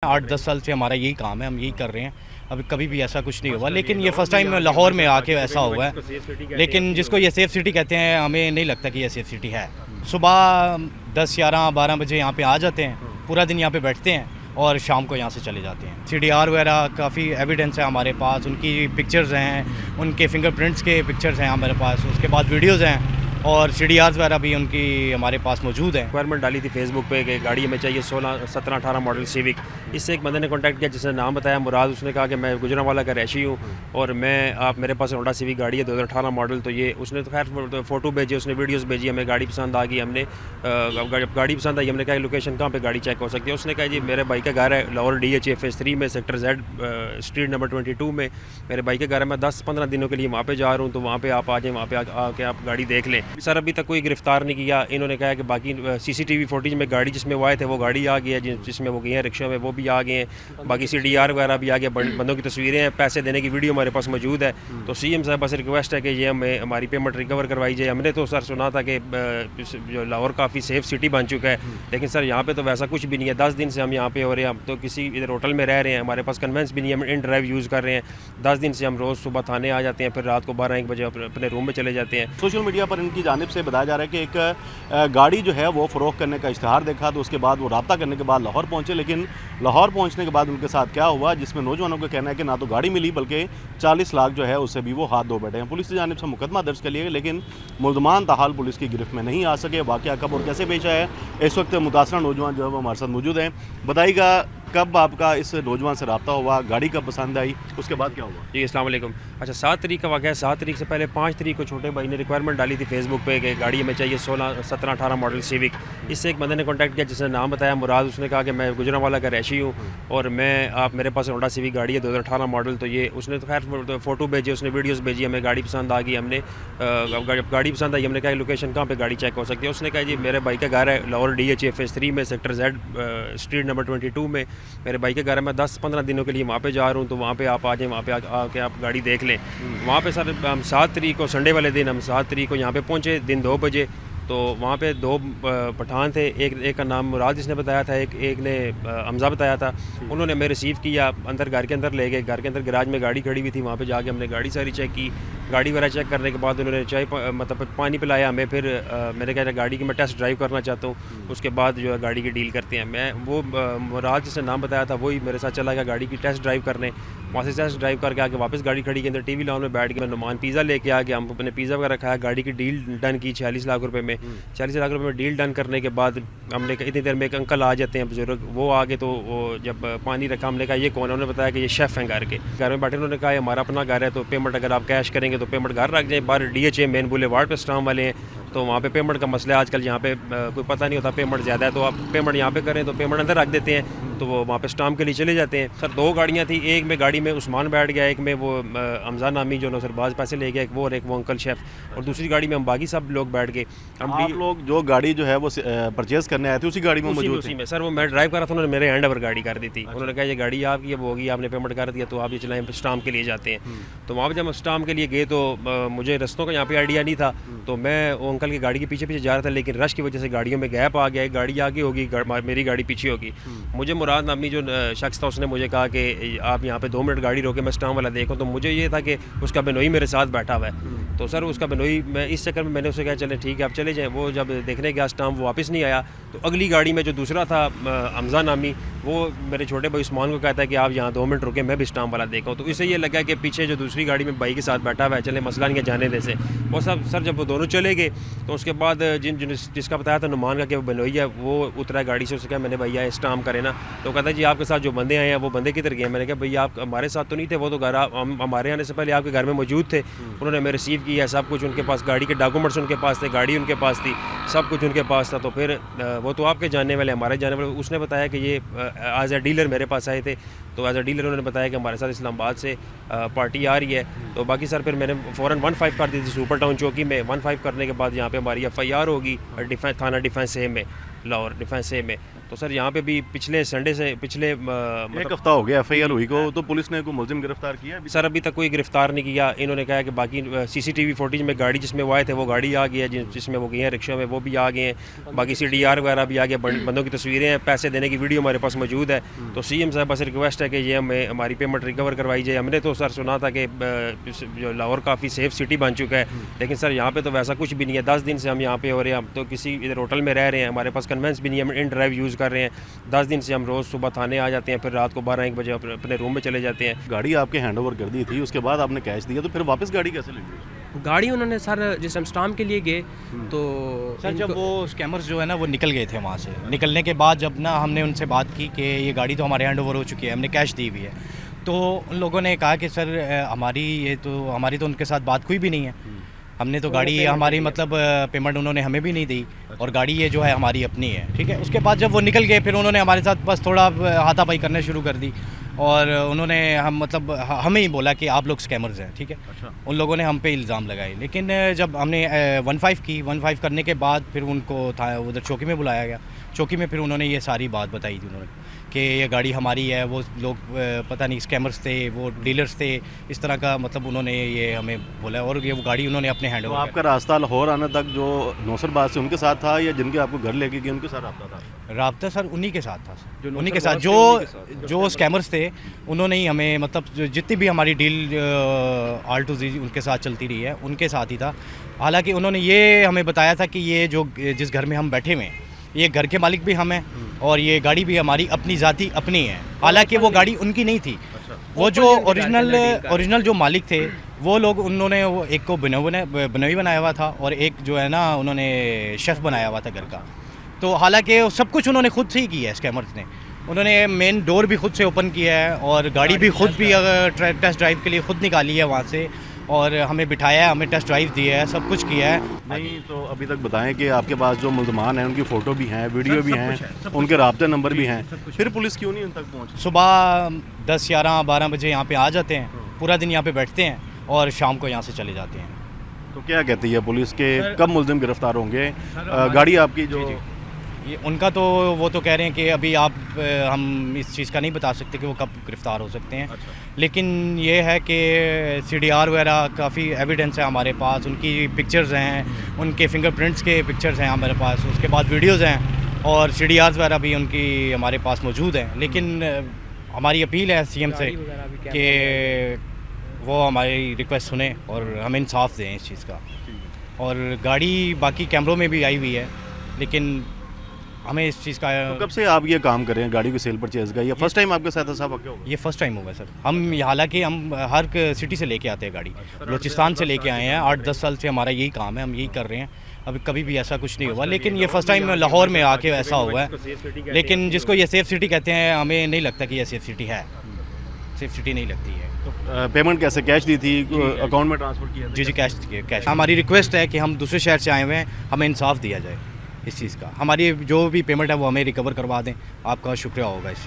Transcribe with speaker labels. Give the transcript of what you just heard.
Speaker 1: 8-10 साल से हमारा यही काम है, हम यही कर रहे हैं। अभी कभी भी ऐसा कुछ नहीं हुआ, लेकिन ये फ़र्स्ट टाइम लाहौर में आके ऐसा हुआ है। लेकिन जिसको ये सेफ़ सिटी कहते हैं, हमें नहीं लगता कि ये सेफ़ सिटी है। सुबह 10, 11, 12 बजे यहाँ पे आ जाते हैं, पूरा दिन यहाँ पे बैठते हैं और शाम को यहाँ से चले जाते हैं। CDR वगैरह काफ़ी एविडेंस है हमारे पास, उनकी पिक्चर्स हैं, उनके फिंगरप्रिंट्स के पिक्चर्स हैं हमारे पास, उसके बाद वीडियोज़ हैं और CDRs वगैरह भी उनकी हमारे पास मौजूद है।
Speaker 2: रिक्वायरमेंट डाली थी फेसबुक पे कि गाड़ी हमें चाहिए 16, 17, 18 मॉडल सिविक। इससे एक बंदे ने कांटेक्ट किया जिसने नाम बताया मुराद। उसने कहा कि मैं गुजरांवाला का रैशी हूँ और मेरे पास होंडा सिविक गाड़ी है 2018 मॉडल। तो ये उसने तो खैर फ़ोटो भेजे, उसने वीडियोस भेजी, हमें गाड़ी पसंद आ गई। हमने जब गाड़ी पसंद आई हमने कहा लोकेशन कहाँ पे गाड़ी चेक हो सकती है। उसने कहा जी मेरे भाई का घर है लाहौर DHA फेज़ 3 में सेक्टर Z स्ट्रीट नंबर 22 में मेरे भाई के घर है। मैं 10-15 दिनों के लिए वहाँ पे जा रहा हूँ, तो वहाँ पे आप आ जाएँ, वहाँ पे आके आप गाड़ी देख लें। सर अभी तक कोई गिरफ्तार नहीं किया। इन्होंने कहा कि बाकी CCTV फुटेज में गाड़ी जिसमें वो आए थे वो गाड़ी आ गई है, जिसमें वो गए हैं रिक्शा में वो भी आ गए हैं। बाकी CDR वगैरह भी आ गए, बंदों की तस्वीरें हैं, पैसे देने की वीडियो हमारे पास मौजूद है। तो CM साहब बस रिक्वेस्ट है कि ये हमें हमारी पेमेंट रिकवर करवाई जाए। हमने तो सर सुना था कि जो लाहौर काफ़ी सेफ सिटी बन चुका है, लेकिन सर यहाँ पे तो वैसा कुछ भी नहीं है। 10 दिन से हम यहाँ पे हो रहे हैं, हम तो किसी इधर होटल में रह रहे हैं, हमारे पास कन्वेंस भी नहीं है, हम इन ड्राइव यूज़ कर रहे हैं। 10 दिन से हम रोज़ सुबह थाने आ जाते हैं, फिर रात को 12-1 बजे अपने रूम में चले जाते हैं।
Speaker 3: सोशल मीडिया पर इनकी जानिब से बताया जा रहा है कि एक गाड़ी जो है वो फ़रोख्त करने का इश्तहार देखा, तो उसके बाद वो रब्ता करने के बाद लाहौर पहुंचे। लेकिन लाहौर पहुंचने के बाद उनके साथ क्या हुआ, जिसमें नौजवानों का कहना है कि ना तो गाड़ी मिली बल्कि 40 लाख जो है उससे भी वो हाथ धो बैठे हैं। पुलिस की जानिब से मुकदमा दर्ज कर लिया गया, लेकिन मुल्ज़मान ताहाल पुलिस की गिरफ्त में नहीं आ सके। वाक़या कब और कैसे पेश आया है, इस वक्त मुतासरा नौजवान जो है वो हमारे साथ मौजूद हैं। बताइएगा कब आपका इस नौजवान से रब्ता हुआ, गाड़ी कब पसंद आई, उसके बाद क्या हुआ?
Speaker 2: जी अस्सलाम वालेकुम। अच्छा 7 तारीख का वाक़या है। 7 तारीख से पहले 5 तारीख को छोटे भाई ने रिक्वायरमेंट डाली थी फेसबुक पे कि गाड़ी हमें चाहिए 16, 17, 18 मॉडल सिविक। इससे एक बंदे ने कांटेक्ट किया जिसने नाम बताया मुराद। उसने कहा कि मैं गुजरांवाला का रैशी हूँ और मेरे पास होंडा सिविक गाड़ी है 2018 मॉडल। तो ये उसने तो खैर फ़ोटो भेजे, उसने वीडियोस भेजी, हमें गाड़ी पसंद आ गई। हमने गाड़ी पसंद आई हमने कहा लोकेशन कहाँ पे गाड़ी चेक हो सकती है। उसने कहा जी मेरे भाई का घर है लाहौर DHA फेज़ 3 में सेक्टर Z स्ट्रीट नंबर 22 में मेरे भाई के घर है। मैं 10-15 दिनों के लिए वहाँ पे जा रहा हूँ, तो वहाँ पे आप आ जाएँ, वहाँ पे आके आप गाड़ी देख लें। वहाँ पे सर हम 7 तारीख को संडे वाले दिन हम 7 तारीख को यहाँ पे पहुँचे दिन 2 बजे। तो वहाँ पे 2 पठान थे, एक का नाम मुराद जिसने बताया था, एक ने हमजा बताया था। उन्होंने हमें रिसीव किया, अंदर घर के अंदर ले गए। घर के अंदर गैराज में गाड़ी खड़ी हुई थी, वहाँ पे जाके हमने गाड़ी सारी चेक की। गाड़ी वगैरह चेक करने के बाद उन्होंने मतलब पानी पिलाया हमें। फिर मैंने कहा गाड़ी की मैं टेस्ट ड्राइव करना चाहता हूँ, उसके बाद जो है गाड़ी की डील करते हैं। मैं वो मुराद जिसने नाम बताया था वही मेरे साथ चला गया गाड़ी की टेस्ट ड्राइव करने। वहाँ से टेस्ट ड्राइव करके आके वापस गाड़ी खड़ी के अंदर TV लाउंज में बैठ के मैं नुमान पिज़्ज़ा लेके आ गया। हम अपने पिज़्ज़ा वगैरह खाया, गाड़ी की डील डन की 46 लाख रुपए में। 40 लाख रुपए में डील डन करने के बाद हमने इतनी देर में एक अंकल आ जाते हैं बुजुर्ग, वो आगे तो वो जब पानी रखा हमने कहा ये कौन है। उन्होंने बताया कि ये शेफ़ हैं घर के। घर में बैठे उन्होंने कहा हमारा अपना घर है, तो पेमेंट अगर आप कैश करेंगे तो पेमेंट घर रख जाए। बाहर DHA मेन बुलेवार्ड पे स्टाम वाले हैं, तो वहाँ पे पेमेंट का मसला है आजकल। यहाँ पे कोई पता नहीं होता पेमेंट ज़्यादा है, तो आप पेमेंट यहाँ पे करें तो पेमेंट अंदर रख देते हैं, तो वो वहाँ पे स्टाम्प के लिए चले जाते हैं। सर 2 गाड़ियाँ थी, एक में गाड़ी में उस्मान बैठ गया, एक में वो हमजा नामी जो नौसरबाज पैसे ले गया, एक वो और एक वो अंकल शेफ़, और दूसरी गाड़ी में हम बाकी सब लोग बैठ गए।
Speaker 3: आप लोग जो गाड़ी जो है वो परचेज़ करने आए थे उसी गाड़ी में मौजूद थे?
Speaker 2: में सर वो मैं ड्राइव कर रहा था, उन्होंने मेरे हैंड ओवर गाड़ी कर दी थी। उन्होंने कहा ये गाड़ी आपकी है, वो होगी, आपने पेमेंट कर दिया तो आप ये चलाएं, स्टाम्प के लिए जाते हैं। तो वहाँ पर जब हम स्टाम्प के लिए गए तो मुझे रस्तों का यहाँ पे आइडिया नहीं था, तो मैं वो अंकल की गाड़ी के पीछे पीछे जा रहा था, लेकिन रश की वजह से गाड़ियों में गैप आ गया। एक गाड़ी आगे होगी, मेरी गाड़ी पीछे होगी। मुझे मुराद नामी जो शख्स था उसने मुझे कहा कि आप यहाँ पे 2 मिनट गाड़ी रोके, मैं स्टाम्प वाला देखूँ। तो मुझे ये था कि उसका बेनोई मेरे साथ बैठा हुआ है, तो सर उसका बेनोई मैं इस चक्कर में मैंने उसे कहा चले ठीक है आप चले जाएँ। वो जब देखने गया स्टाम्प वो वापस नहीं आया, तो अगली गाड़ी में जो दूसरा था हमजा नामी, वो मेरे छोटे भाई उस्मान को कहता है कि आप यहाँ 2 मिनट रुके, मैं भी स्टाम्प वाला देखा हूँ। तो इससे ये लगा कि पीछे जो दूसरी गाड़ी में भाई के साथ बैठा हुआ है, चले मसला नहीं है जाने दे से। वो सब सर जब वो दोनों चले गए तो उसके बाद जिसका बताया था नुमान का कि वो बेनोई है, वो उतरा गाड़ी से। उससे कहा मैंने भैया स्टाम्प करे ना, तो कहता है जी आपके साथ जो बंदे आए हैं वो बंदे किधर गए। मैंने कहा भैया आप हमारे साथ तो नहीं थे, वो तो घर हमारे आने से पहले आपके घर में मौजूद थे। उन्होंने हमें रिसीव किया, सब कुछ उनके पास, गाड़ी के डॉक्यूमेंट्स उनके पास थे, गाड़ी उनके पास थी, सब कुछ उनके पास था। तो फिर वो तो आपके जानने वाले हमारे जानने वाले, उसने बताया कि ये एज ए डीलर मेरे पास आए थे। तो एज ए डीलर उन्होंने बताया कि हमारे साथ इस्लामाबाद से पार्टी आ रही है। तो बाकी सर फिर मैंने फ़ौरन 15 कर दी थी सुपर टाउन चौकी में। 15 करने के बाद यहाँ पे हमारी FIR होगी थाना डिफेंस ए में, लाहौर डिफेंस ए में। तो सर यहाँ पे भी पिछले संडे से पिछले
Speaker 3: एक हफ्ता हो गया FIR हुई को, तो पुलिस ने कोई मुलजिम गिरफ्तार किया अभी?
Speaker 2: सर अभी तक कोई गिरफ्तार नहीं किया। इन्होंने कहा कि बाकी CCTV फुटेज में गाड़ी जिसमें वो आए थे वो गाड़ी आ गई है, जिसमें वो गए हैं रिक्शा में वो भी आ गए हैं, बाकी CDR वगैरह भी आ गए, बंदों की तस्वीरें हैं, पैसे देने की वीडियो हमारे पास मौजूद है। तो CM साहब बस रिक्वेस्ट है कि ये हमें हमारी पेमेंट रिकवर करवाई जाए। हमने तो सर सुना था कि जो लाहौर काफ़ी सेफ सिटी बन चुका है, लेकिन सर यहाँ पे तो वैसा कुछ भी नहीं है। 10 दिन से हम यहाँ पे हो रहे हैं, हम तो किसी इधर होटल में रह रहे हैं, हमारे पास कन्वेंस भी नहीं है, हम इन ड्राइव यूज़ कर रहे हैं। 10 दिन से हम रोज़ सुबह थाने आ जाते हैं, फिर रात को 12-1 बजे अपने रूम में चले जाते हैं।
Speaker 3: गाड़ी आपके हैंड ओवर कर दी थी, उसके बाद आपने कैश दिया, तो फिर वापस गाड़ी कैसे लगी?
Speaker 4: गाड़ी उन्होंने सर जिस हम स्टाम्प के लिए गए तो
Speaker 1: सर जब वो स्कैमर्स जो है ना वो निकल गए थे वहाँ से, निकलने के बाद जब ना हमने उनसे बात की कि ये गाड़ी तो हमारे हैंड ओवर हो चुकी है, हमने कैश दी हुई है, तो उन लोगों ने कहा कि सर हमारी तो उनके साथ बात कोई भी नहीं है, हमने तो गाड़ी हमारी मतलब पेमेंट उन्होंने हमें भी नहीं दी और गाड़ी ये जो है हमारी अपनी है, ठीक है। उसके बाद जब वो निकल गए फिर उन्होंने हमारे साथ बस थोड़ा हाथापाई करना शुरू कर दी और उन्होंने हमें ही बोला कि आप लोग स्कैमर्स हैं, ठीक है।
Speaker 3: अच्छा।
Speaker 1: उन लोगों ने हम पे इल्ज़ाम लगाए, लेकिन जब हमने 15 करने के बाद फिर उनको उधर चौकी में बुलाया गया। चौकी में फिर उन्होंने ये सारी बात बताई थी उन्होंने कि ये गाड़ी हमारी है, वो लोग पता नहीं स्कैमर्स थे, वो डीलर्स थे, इस तरह का मतलब उन्होंने ये हमें बोला और ये वो गाड़ी उन्होंने अपने हैंड
Speaker 3: तो
Speaker 1: ओवर
Speaker 3: आपका रास्ता लाहौर आने तक जो नौसरबाज से उनके साथ था या जिनके आपको घर लेके गए उनके साथ रास्ता था?
Speaker 1: राब्ता सर उन्हीं के साथ था सर, उन्हीं के साथ जो स्कैमर्स थे उन्होंने ही हमें मतलब जितनी भी हमारी डील R2Z उनके साथ चलती रही है उनके साथ ही था। हालांकि उन्होंने ये हमें बताया था कि ये जो जिस घर में हम बैठे हुए हैं ये घर के मालिक भी हम हैं और ये गाड़ी भी हमारी अपनी ज़ाती अपनी है, हालांकि वो गाड़ी उनकी नहीं थी। वो जो ओरिजिनल जो मालिक थे वो लोग उन्होंने वो एक को बनवी बनाया हुआ था और एक जो है ना उन्होंने शेफ़ बनाया हुआ था घर का। तो हालांकि सब कुछ उन्होंने खुद से ही किया है स्कैमर्स ने, उन्होंने मेन डोर भी खुद से ओपन किया है और गाड़ी भी खुद भी टेस्ट ड्राइव के लिए खुद निकाली है वहाँ से और हमें बिठाया है, हमें टेस्ट ड्राइव दिया है, सब कुछ किया है।
Speaker 3: नहीं तो अभी तक बताएं कि आपके पास जो मुल्ज़मान हैं उनकी फ़ोटो भी हैं, वीडियो भी हैं, उनके राब्ते नंबर भी हैं, फिर पुलिस क्यों नहीं उन तक पहुँची?
Speaker 1: सुबह 10, 11, 12 बजे यहाँ पे आ जाते हैं, पूरा दिन यहाँ पे बैठते हैं और शाम को यहाँ से चले जाते हैं।
Speaker 3: तो क्या कहती है पुलिस के कब मुल्ज़िम गिरफ्तार होंगे? गाड़ी आपकी जो
Speaker 1: ये उनका तो वो तो कह रहे हैं कि अभी हम इस चीज़ का नहीं बता सकते कि वो कब गिरफ़्तार हो सकते हैं।
Speaker 3: अच्छा।
Speaker 1: लेकिन ये है कि CDR वगैरह काफ़ी एविडेंस है हमारे पास, उनकी पिक्चर्स हैं, उनके फिंगरप्रिंट्स के पिक्चर्स हैं हमारे पास, उसके बाद वीडियोज़ हैं और CDRs वगैरह भी उनकी हमारे पास मौजूद हैं। लेकिन हमारी अपील है CM से कि वो हमारी रिक्वेस्ट सुने और हमें इंसाफ दें इस चीज़ का। और गाड़ी बाकी कैमरों में भी आई हुई है, लेकिन हमें इस चीज़ का
Speaker 3: तो कब से आप ये काम कर रहे हैं गाड़ी को सेल परचेज का? ये फर्स्ट टाइम आपके साथ ऐसा वाक़या होगा?
Speaker 1: ये फ़र्स्ट टाइम हुआ है सर। हालांकि हम हर सिटी से लेके आते हैं गाड़ी, बलूचिस्तान से लेके आए हैं, 8-10 साल से हमारा यही काम है, हम यही कर रहे हैं। अभी कभी भी ऐसा कुछ नहीं हुआ, लेकिन ये फ़र्स्ट टाइम लाहौर में आके ऐसा हुआ है। लेकिन जिसको ये सेफ़ सिटी कहते हैं हमें नहीं लगता कि ये सेफ़ सिटी है, सेफ़ सिटी नहीं लगती है।
Speaker 3: तो पेमेंट कैसे, कैश दी थी, अकाउंट में ट्रांसफ़र किया था?
Speaker 1: जी कैश। हमारी रिक्वेस्ट है कि हम दूसरे शहर से आए हुए हैं, हमें इंसाफ दिया जाए इस चीज़ का। हमारी जो भी पेमेंट है वो हमें रिकवर करवा दें, आपका शुक्रिया होगा इस चीज़